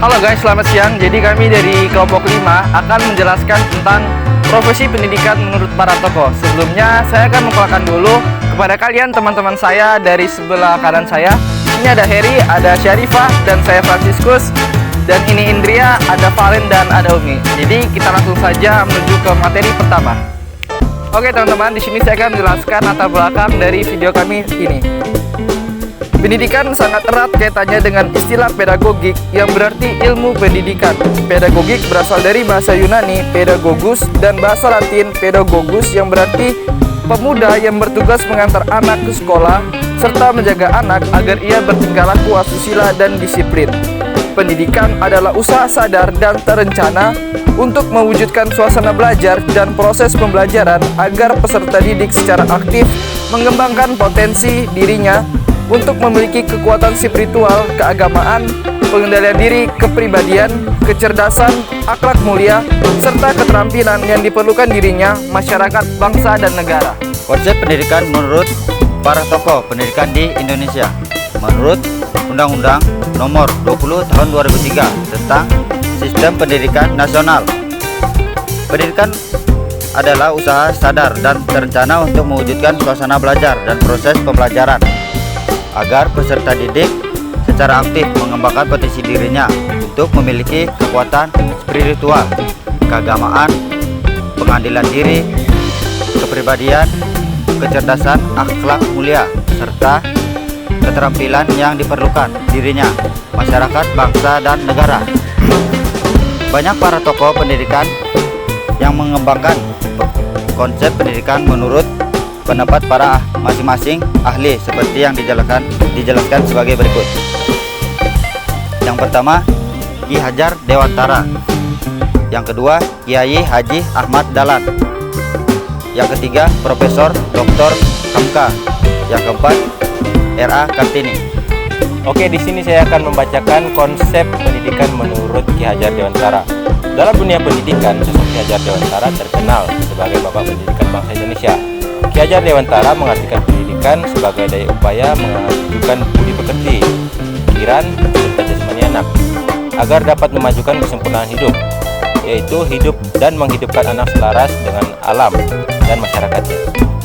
Halo guys, selamat siang. Jadi kami dari kelompok 5 akan menjelaskan tentang profesi pendidikan menurut para tokoh. Sebelumnya saya akan memperkenalkan dulu kepada kalian teman-teman saya dari sebelah kanan saya. Ini ada Heri, ada Syarifah, dan saya Franciscus. Dan ini Indria, ada Valen, dan ada Umi. Jadi kita langsung saja menuju ke materi pertama. Oke teman-teman, di sini saya akan menjelaskan latar belakang dari video kami ini. Pendidikan sangat erat kaitannya dengan istilah pedagogik yang berarti ilmu pendidikan. Pedagogik berasal dari bahasa Yunani pedagogus dan bahasa Latin pedagogus yang berarti pemuda yang bertugas mengantar anak ke sekolah serta menjaga anak agar ia bertingkah laku asusila dan disiplin. Pendidikan adalah usaha sadar dan terencana untuk mewujudkan suasana belajar dan proses pembelajaran agar peserta didik secara aktif mengembangkan potensi dirinya untuk memiliki kekuatan spiritual, keagamaan, pengendalian diri, kepribadian, kecerdasan, akhlak mulia, serta keterampilan yang diperlukan dirinya, masyarakat, bangsa, dan negara. Konsep pendidikan menurut para tokoh pendidikan di Indonesia. Menurut Undang-Undang Nomor 20 Tahun 2003 tentang Sistem Pendidikan Nasional. Pendidikan adalah usaha sadar dan terencana untuk mewujudkan suasana belajar dan proses pembelajaran agar peserta didik secara aktif mengembangkan potensi dirinya untuk memiliki kekuatan spiritual, keagamaan, pengadilan diri, kepribadian, kecerdasan, akhlak mulia, serta keterampilan yang diperlukan dirinya, masyarakat, bangsa, dan negara. Banyak para tokoh pendidikan yang mengembangkan konsep pendidikan menurut pendapat para masing-masing ahli seperti yang dijelaskan sebagai berikut. Yang pertama, Ki Hajar Dewantara. Yang kedua, Kiai Haji Ahmad Dahlan. Yang ketiga, Profesor Dr. Hamka. Yang keempat, R.A. Kartini. Oke, di sini saya akan membacakan konsep pendidikan menurut Ki Hajar Dewantara. Dalam dunia pendidikan, sosok Ki Hajar Dewantara terkenal sebagai bapak pendidikan bangsa Indonesia. Ki Hajar Dewantara mengartikan pendidikan sebagai daya upaya mengajukan budi pekerti, pikiran, serta jasmani anak agar dapat memajukan kesempurnaan hidup, yaitu hidup dan menghidupkan anak selaras dengan alam dan masyarakatnya.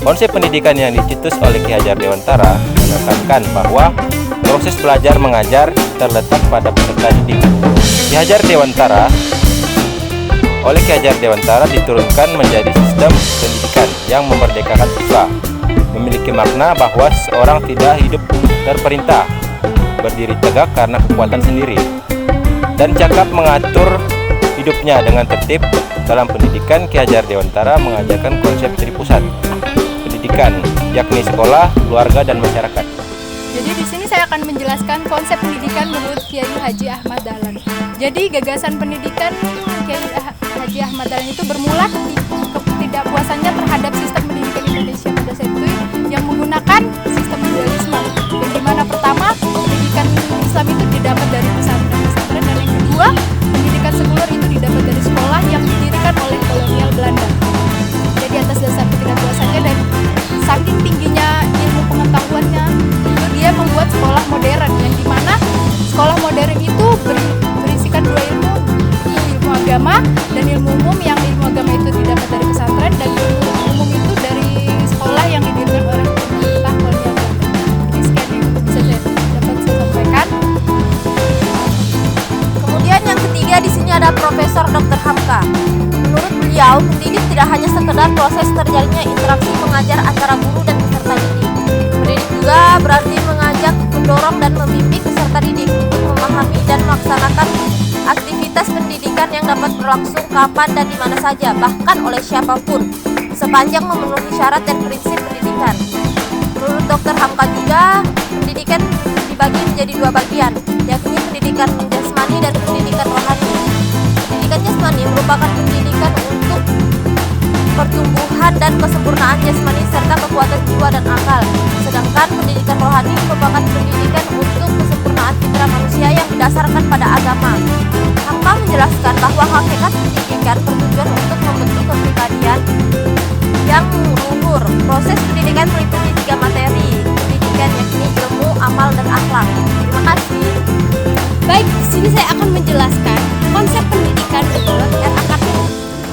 Konsep pendidikan yang dicetus oleh Ki Hajar Dewantara menekankan bahwa proses belajar mengajar terletak pada peserta didik. Ki Hajar Dewantara diturunkan menjadi sistem pendidikan yang memerdekakan siswa, memiliki makna bahwa seorang tidak hidup terperintah, berdiri tegak karena kekuatan sendiri, dan cakap mengatur hidupnya dengan tertib. Dalam pendidikan, Ki Hajar Dewantara mengajarkan konsep tripusat pendidikan, yakni sekolah, keluarga, dan masyarakat. Jadi di sini saya akan menjelaskan konsep pendidikan menurut Kiai Haji Ahmad Dahlan. Jadi gagasan pendidikan Kiai Haji Ahmad Dahlan itu bermula ketidakpuasannya terhadap sistem pendidikan Indonesia pada saat itu yang menggunakan sistem dualisme. Yang dimana pertama, pendidikan Islam itu didapat dari pesantren, dan yang kedua, pendidikan sekuler itu didapat dari sekolah yang didirikan oleh kolonial Belanda. Jadi atas dasar ketidakpuasannya dan saking tingginya ilmu pengetahuannya, itu dia membuat sekolah modern, yang dimana sekolah modern itu berisikan dua ilmu agama dan ilmu umum, yang ilmu agama itu didapat dari pesantren dan ilmu umum itu dari sekolah yang didirikan oleh pemerintah kolonial Belanda. Jadi sekian yang bisa dapat saya sampaikan. Kemudian yang ketiga di sini ada Profesor Dr. Hamka. Menurut beliau, mendidik tidak hanya sekedar proses terjalinnya interaksi mengajar antara guru dan peserta didik. Mendidik juga berarti mengajak, mendorong, dan membimbing peserta didik untuk memahami dan melaksanakan aktivitas pendidikan yang dapat berlangsung kapan dan di mana saja, bahkan oleh siapapun, sepanjang memenuhi syarat dan prinsip pendidikan. Menurut Dr. Hamka juga, pendidikan dibagi menjadi dua bagian, yakni pendidikan jasmani dan pendidikan rohani. Pendidikan jasmani merupakan pendidikan untuk pertumbuhan dan kesempurnaan jasmani serta kekuatan jiwa dan akal, sedangkan pendidikan rohani merupakan pendidikan untuk kesempurnaan fitrah manusia yang didasarkan pada agama. Hamka menjelaskan bahwa hakikat pendidikan bertujuan untuk membentuk kepribadian yang luhur. Proses pendidikan meliputi 3 materi pendidikan, yakni ilmu, amal, dan akhlak. Terima kasih. Baik, di sini saya akan menjelaskan konsep pendidikan menurut R.A. Kartini.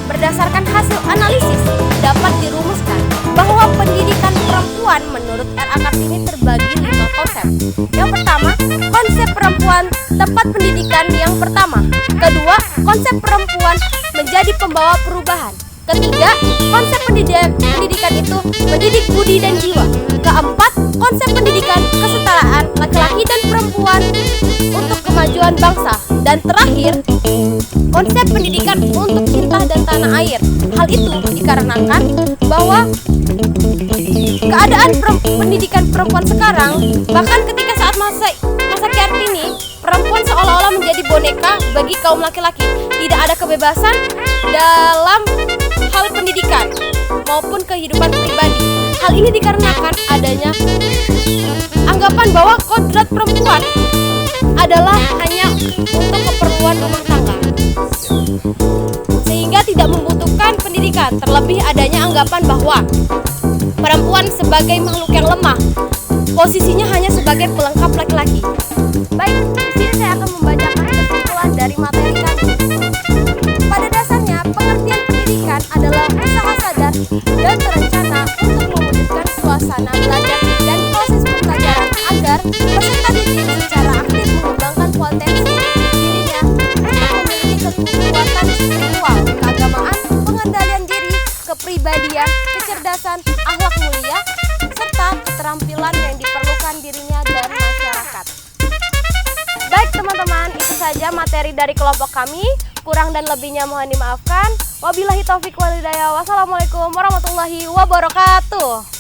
Berdasarkan hasil analisis, dapat dirumuskan bahwa pendidikan perempuan menurut R.A. Kartini terbagi 5 konsep. Yang pertama, konsep perempuan tempat pendidikan yang pertama. Kedua, konsep perempuan menjadi pembawa perubahan. Ketiga, konsep pendidikan itu mendidik budi dan jiwa. Keempat, konsep pendidikan kesetaraan laki-laki dan perempuan untuk kemajuan bangsa. Dan terakhir, konsep pendidikan untuk cinta dan tanah air. Hal itu dikarenakan bahwa keadaan pendidikan perempuan sekarang, bahkan ketika saat masa Kartini, perempuan seolah-olah menjadi boneka bagi kaum laki-laki. Tidak ada kebebasan dalam hal pendidikan maupun kehidupan pribadi. Hal ini dikarenakan adanya anggapan bahwa kodrat perempuan adalah hanya untuk keperluan rumah tangga, sehingga tidak membutuhkan pendidikan. Terlebih adanya anggapan bahwa perempuan sebagai makhluk yang lemah, posisinya hanya sebagai pelengkap laki-laki. Baik, di sini saya akan membacakan kesimpulan dari materi kami. Pada dasarnya, pengertian pendidikan adalah usaha sadar dan terencana untuk mewujudkan suasana belajar dan proses pembelajaran agar peserta didik secara aktif mengembangkan potensi dirinya untuk memiliki kekuatan spiritual, keagamaan, pengendalian diri, kepribadian, kecerdasan, akhlak mulia, serta keterampilan yang diperlukan dirinya dan masyarakat. Baik teman-teman, itu saja materi dari kelompok kami. Kurang dan lebihnya mohon dimaafkan. Wabillahi taufiq wal hidayah. Wassalamualaikum warahmatullahi wabarakatuh.